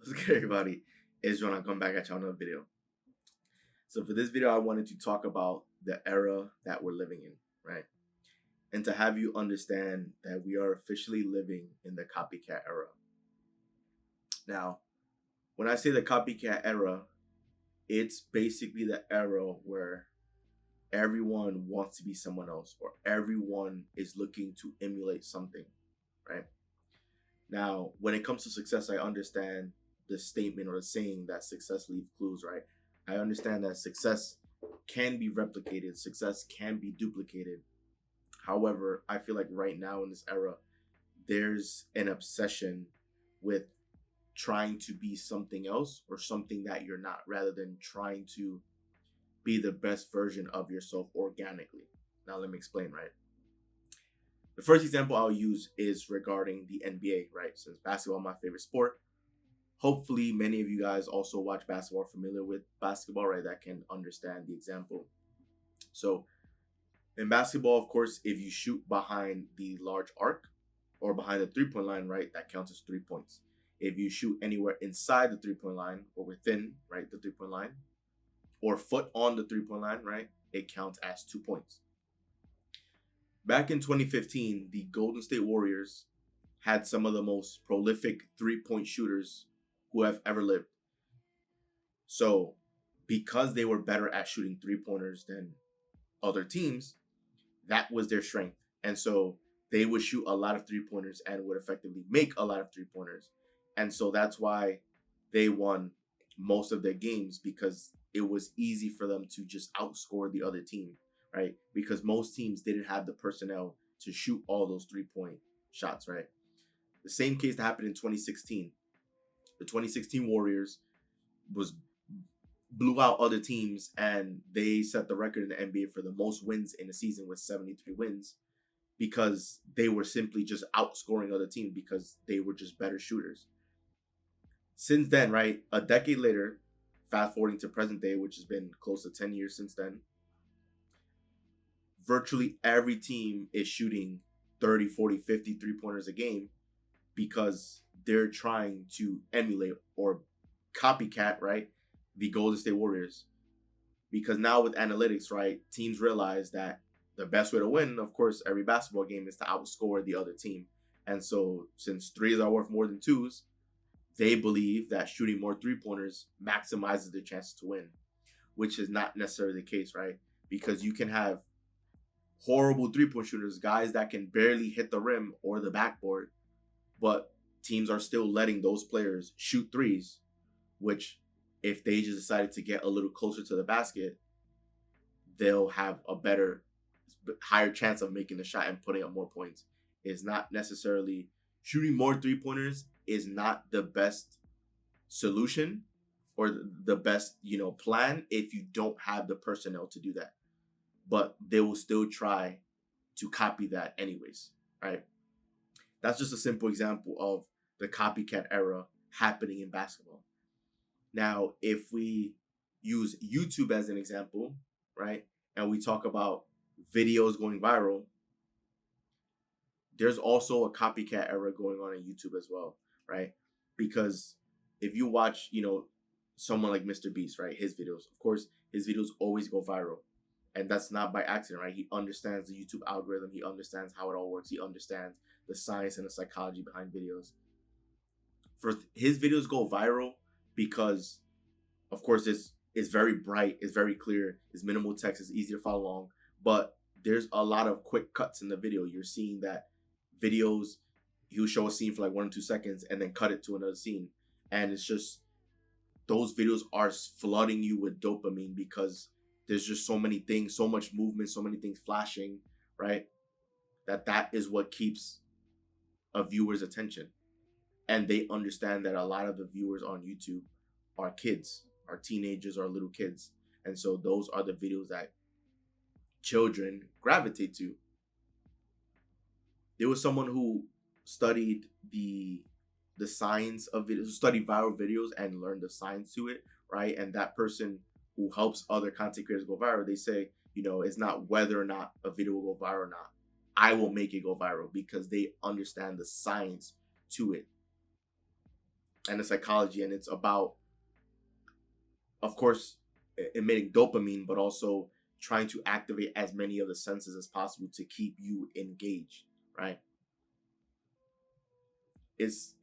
What's good, everybody? It's John. I come back at you on another video. So for this video, I wanted to talk about the era that we're living in, right? And to have you understand that we are officially living in the copycat era. Now, when I say the copycat era, it's basically the era where everyone wants to be someone else or everyone is looking to emulate something, right? Now, when it comes to success, I understand the statement or the saying that success leaves clues, right? I understand that success can be replicated, success can be duplicated. However, I feel like right now in this era, there's an obsession with trying to be something else or something that you're not, rather than trying to be the best version of yourself organically. Now, let me explain, right? The first example I'll use is regarding the NBA, right? Since basketball is my favorite sport, hopefully many of you guys also watch basketball, are familiar with basketball, right? That can understand the example. So in basketball, of course, if you shoot behind the large arc or behind the 3 point line, right, that counts as 3 points. If you shoot anywhere inside the 3 point line or within, right, the 3 point line, or foot on the 3 point line, right, it counts as 2 points. Back in 2015, the Golden State Warriors had some of the most prolific 3 point shooters who have ever lived. So, because they were better at shooting 3 pointers than other teams, that was their strength. And so they would shoot a lot of 3 pointers and would effectively make a lot of 3 pointers. And so that's why they won most of their games, because it was easy for them to just outscore the other team, right? Because most teams didn't have the personnel to shoot all those 3 point shots, right? The same case that happened in 2016. The 2016 Warriors was blew out other teams, and they set the record in the NBA for the most wins in a season with 73 wins, because they were simply just outscoring other teams because they were just better shooters. Since then, right, a decade later, fast forwarding to present day, which has been close to 10 years since then, virtually every team is shooting 30, 40, 50 3 pointers a game, because they're trying to emulate or copycat, right, the Golden State Warriors. Because now with analytics, right, teams realize that the best way to win, of course, every basketball game is to outscore the other team. And so since threes are worth more than twos, they believe that shooting more 3 pointers maximizes their chances to win, which is not necessarily the case, right? Because you can have horrible 3 point shooters, guys that can barely hit the rim or the backboard, but teams are still letting those players shoot threes, which, if they just decided to get a little closer to the basket, they'll have a better, higher chance of making the shot and putting up more points. Is not necessarily shooting more 3 pointers is not the best solution or the best, plan if you don't have the personnel to do that. But they will still try to copy that anyways, right? That's just a simple example of the copycat era happening in basketball. Now, if we use YouTube as an example, right, and we talk about videos going viral, there's also a copycat era going on in YouTube as well, right? Because if you watch, someone like Mr. Beast, right, his videos, of course, his videos always go viral. And that's not by accident, right? He understands the YouTube algorithm. He understands how it all works. He understands the science and the psychology behind videos. His videos go viral because, of course, it's very bright, it's very clear, it's minimal text, it's easy to follow along. But there's a lot of quick cuts in the video. You're seeing that videos, he'll show a scene for like 1 or 2 seconds and then cut it to another scene. And it's just, those videos are flooding you with dopamine because there's just so many things, so much movement, so many things flashing, right? That is what keeps a viewer's attention. And they understand that a lot of the viewers on YouTube are kids, are teenagers, or little kids. And so those are the videos that children gravitate to. There was someone who studied the science of videos, studied viral videos and learned the science to it, right? And that person who helps other content creators go viral, they say, it's not whether or not a video will go viral or not. I will make it go viral, because they understand the science to it. and the psychology, and it's about, of course, emitting dopamine, but also trying to activate as many of the senses as possible to keep you engaged, right? It's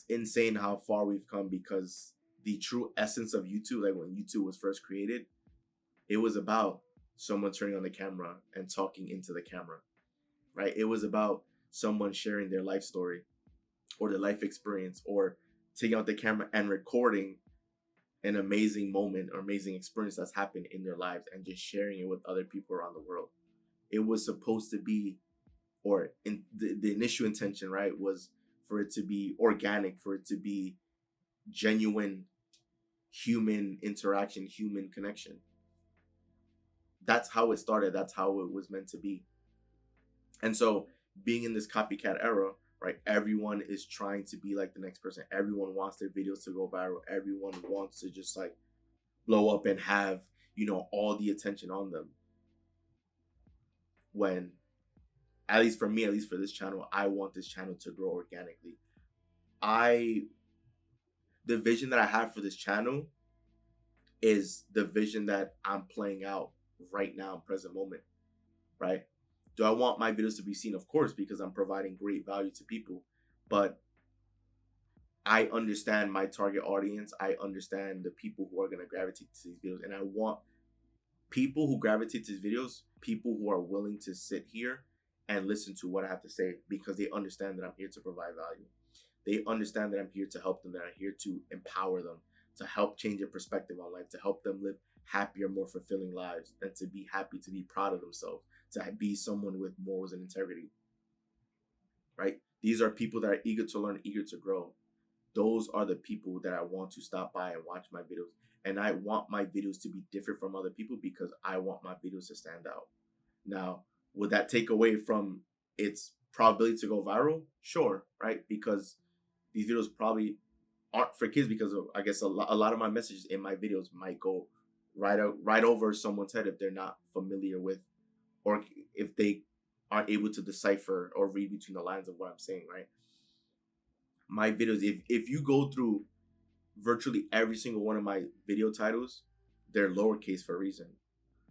insane how far we've come, because the true essence of YouTube, like when YouTube was first created, it was about someone turning on the camera and talking into the camera, right? It was about someone sharing their life story or their life experience, or taking out the camera and recording an amazing moment or amazing experience that's happened in their lives and just sharing it with other people around the world. It was supposed to be, or in the initial intention, right, was for it to be organic, for it to be genuine human interaction, human connection. That's how it started. That's how it was meant to be. And so, being in this copycat era, right, everyone is trying to be like the next person. Everyone wants their videos to go viral. Everyone wants to just like blow up and have, all the attention on them. When, at least for me, at least for this channel, I want this channel to grow organically. The vision that I have for this channel is the vision that I'm playing out right now, present moment, right? Do I want my videos to be seen? Of course, because I'm providing great value to people. But I understand my target audience. I understand the people who are going to gravitate to these videos. And I want people who gravitate to these videos, people who are willing to sit here and listen to what I have to say, because they understand that I'm here to provide value. They understand that I'm here to help them, that I'm here to empower them, to help change their perspective on life, to help them live happier, more fulfilling lives, and to be happy, to be proud of themselves, to be someone with morals and integrity, right? These are people that are eager to learn, eager to grow. Those are the people that I want to stop by and watch my videos. And I want my videos to be different from other people, because I want my videos to stand out. Now, would that take away from its probability to go viral? Sure, right? Because these videos probably aren't for kids, because I guess a lot of my messages in my videos might go right over someone's head if they're not familiar with, or if they aren't able to decipher or read between the lines of what I'm saying, right? My videos, if you go through virtually every single one of my video titles, they're lowercase for a reason,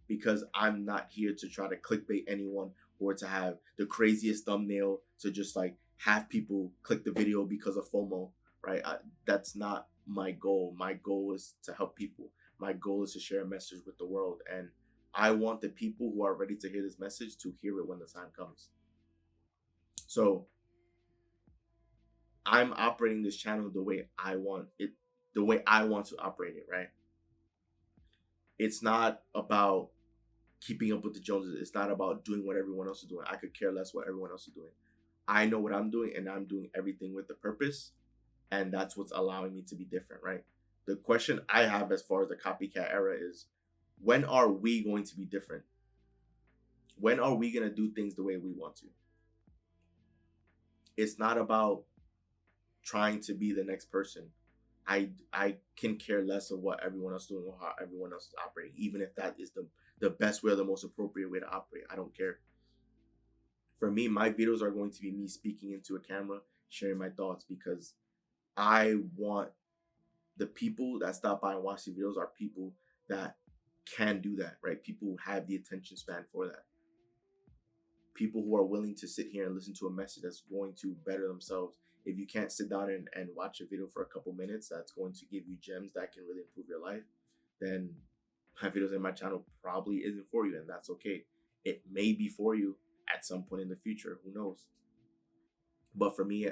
because I'm not here to try to clickbait anyone or to have the craziest thumbnail to just like have people click the video because of FOMO, right? That's not my goal. My goal is to help people. My goal is to share a message with the world. And I want the people who are ready to hear this message to hear it when the time comes. So I'm operating this channel the way I want it, the way I want to operate it, right? It's not about keeping up with the Joneses. It's not about doing what everyone else is doing. I could care less what everyone else is doing. I know what I'm doing, and I'm doing everything with the purpose, and that's what's allowing me to be different, right? The question I have as far as the copycat era is, when are we going to be different? When are we going to do things the way we want to? It's not about trying to be the next person. I can care less of what everyone else is doing or how everyone else is operating, even if that is the best way or the most appropriate way to operate. I don't care. For me, my videos are going to be me speaking into a camera, sharing my thoughts, because I want the people that stop by and watch the videos are people that can do that, right? People who have the attention span for that. People who are willing to sit here and listen to a message that's going to better themselves. If you can't sit down and watch a video for a couple minutes that's going to give you gems that can really improve your life, then my videos in my channel probably isn't for you, and that's okay. It may be for you at some point in the future. Who knows? But for me,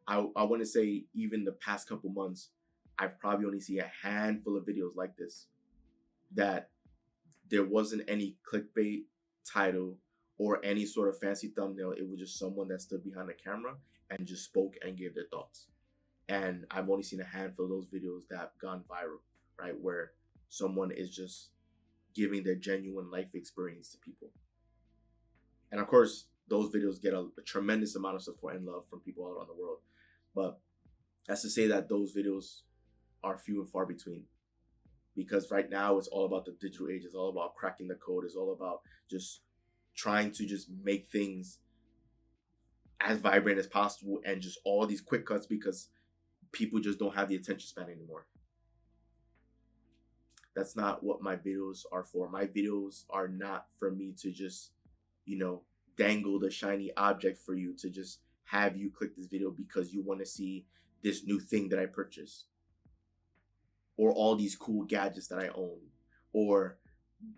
I want to say, even the past couple months, I've probably only seen a handful of videos like this, that there wasn't any clickbait title or any sort of fancy thumbnail. It was just someone that stood behind the camera and just spoke and gave their thoughts. And I've only seen a handful of those videos that have gone viral, right? Where someone is just giving their genuine life experience to people. And of course, those videos get a tremendous amount of support and love from people all around the world. But that's to say that those videos are few and far between. Because right now it's all about the digital age. It's all about cracking the code. It's all about just trying to just make things as vibrant as possible and just all these quick cuts, because people just don't have the attention span anymore. That's not what my videos are for. My videos are not for me to just, dangle the shiny object for you to just have you click this video because you want to see this new thing that I purchased, or all these cool gadgets that I own, or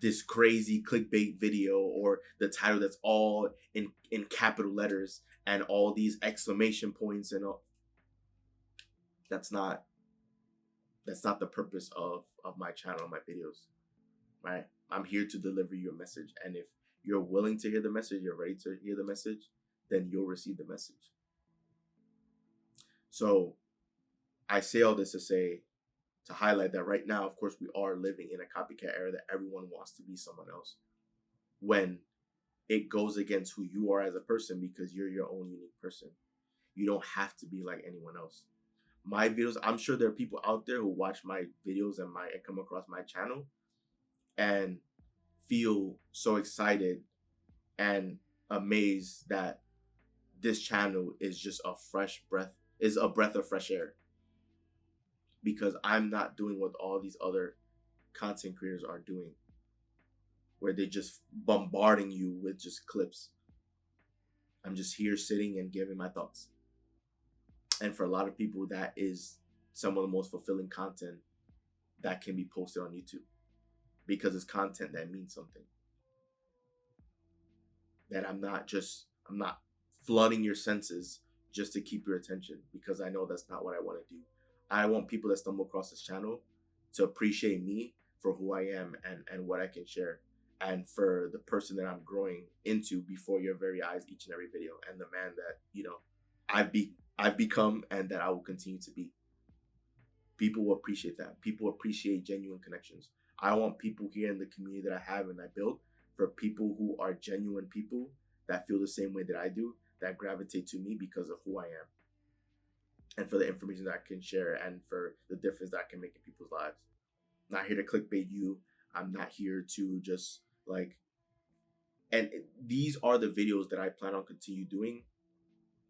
this crazy clickbait video, or the title that's all in capital letters and all these exclamation points and all. That's not the purpose of my channel, my videos, right? I'm here to deliver you a message, and if you're willing to hear the message, you're ready to hear the message, then you'll receive the message. So I say all this to highlight that right now, of course, we are living in a copycat era that everyone wants to be someone else, when it goes against who you are as a person, because you're your own unique person. You don't have to be like anyone else. My videos, I'm sure there are people out there who watch my videos and come across my channel and feel so excited and amazed that this channel is just a breath of fresh air, because I'm not doing what all these other content creators are doing, where they're just bombarding you with just clips. I'm just here sitting and giving my thoughts. And for a lot of people, that is some of the most fulfilling content that can be posted on YouTube, because it's content that means something. That I'm not flooding your senses just to keep your attention, because I know that's not what I want to do. I want people that stumble across this channel to appreciate me for who I am and what I can share, and for the person that I'm growing into before your very eyes each and every video, and the man that I've become and that I will continue to be. People will appreciate that. People appreciate genuine connections. I want people here in the community that I have and I built, for people who are genuine people that feel the same way that I do, that gravitate to me because of who I am, and for the information that I can share, and for the difference that I can make in people's lives. I'm not here to clickbait you. I'm not here to just these are the videos that I plan on continue doing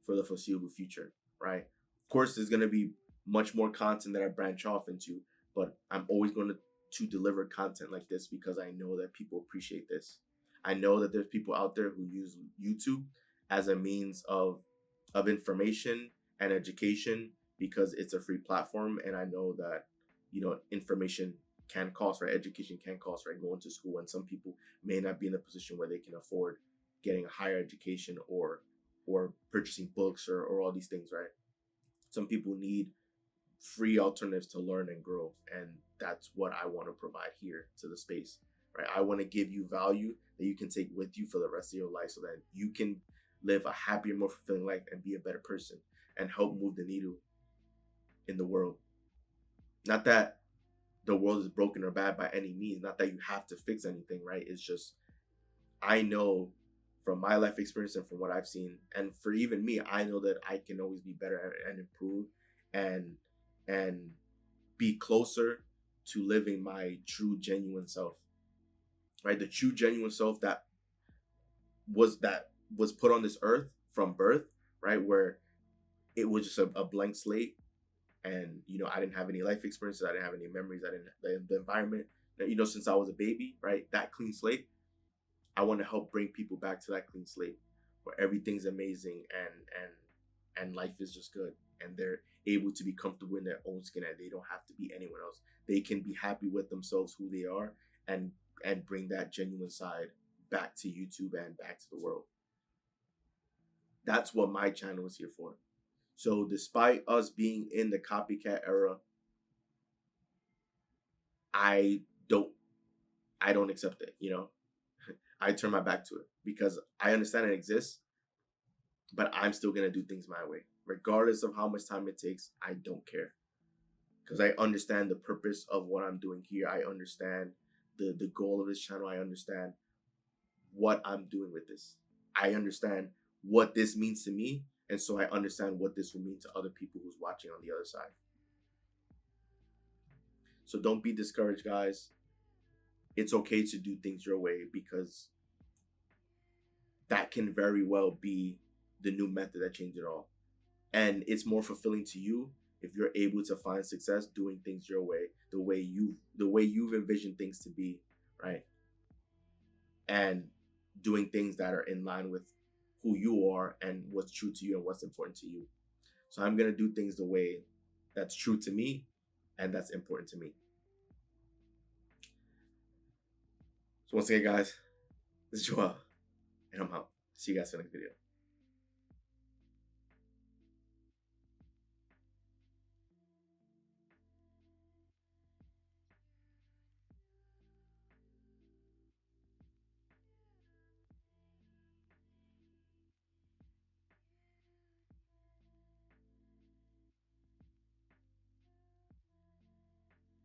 for the foreseeable future, right? Of course, there's going to be much more content that I branch off into, but I'm always going to deliver content like this, because I know that people appreciate this. I know that there's people out there who use YouTube as a means of information and education, because it's a free platform, and I know that information can cost, right? Education can cost, right? Going to school, and some people may not be in a position where they can afford getting a higher education or purchasing books or all these things, right? Some people need free alternatives to learn and grow, and that's what I want to provide here to the space, right? I want to give you value that you can take with you for the rest of your life, so that you can live a happier, more fulfilling life and be a better person and help move the needle in the world. Not that the world is broken or bad by any means, not that you have to fix anything, right? It's just, I know from my life experience and from what I've seen, and for even me, I know that I can always be better and improve and be closer to living my true, genuine self, right? The true, genuine self that was put on this earth from birth, right? Where it was just a blank slate, and I didn't have any life experiences, I didn't have any memories, the environment, since I was a baby, right? That clean slate. I want to help bring people back to that clean slate, where everything's amazing and life is just good, and they're able to be comfortable in their own skin, and they don't have to be anyone else. They can be happy with themselves, who they are, and bring that genuine side back to YouTube and back to the world. That's what my channel is here for. So despite us being in the copycat era, I don't accept it, I turn my back to it, because I understand it exists, but I'm still going to do things my way. Regardless of how much time it takes, I don't care. Because I understand the purpose of what I'm doing here. I understand the goal of this channel. I understand what I'm doing with this. I understand what this means to me. And so I understand what this will mean to other people who's watching on the other side. So don't be discouraged, guys. It's okay to do things your way, because that can very well be the new method that changes it all. And it's more fulfilling to you if you're able to find success doing things your way, the way you've envisioned things to be, right? And doing things that are in line with who you are and what's true to you and what's important to you. So I'm gonna do things the way that's true to me and that's important to me. So once again, guys, this is Joel, and I'm out. See you guys in the next video.